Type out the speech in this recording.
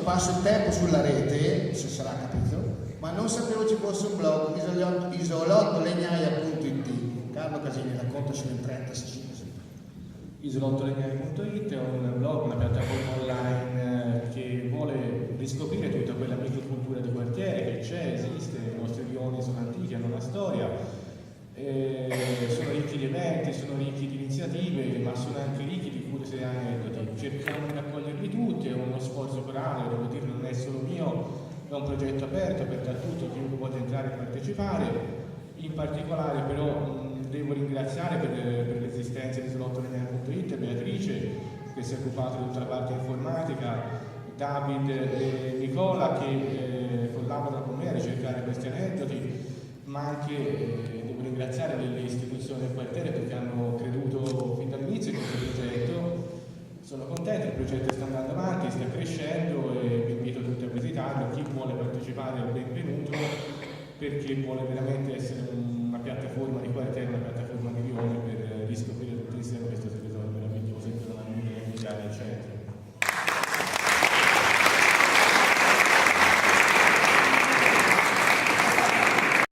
passo il tempo sulla rete, se sarà capito, ma non sapevo ci fosse un blog, isolottolegnaia.it. Carlo Casini, racconta su in 30 secondi. Isolottolegnaia.it è un blog, una piattaforma online che vuole riscoprire tutta quella microcultura di quartiere che c'è, esiste, i nostri rioni sono antichi, hanno una storia, sono ricchi di eventi, sono ricchi di iniziative, ma sono anche ricchi di curiose aneddoti. Cerchiamo di raccoglierli tutti, è uno sforzo corale, devo dire, non è solo mio, è un progetto aperto a tutti, chiunque può entrare e partecipare. In particolare però devo ringraziare per l'esistenza di isolottolegnaia.it Beatrice, che si è occupata di tutta la parte informatica, David e Nicola che collaborano con me a ricercare questi aneddoti, ma anche devo ringraziare le istituzioni del quartiere perché hanno creduto fin dall'inizio in questo progetto. Sono contento, il progetto sta andando avanti, sta crescendo e vi invito tutti a visitarlo. Chi vuole partecipare è benvenuto perché vuole veramente essere un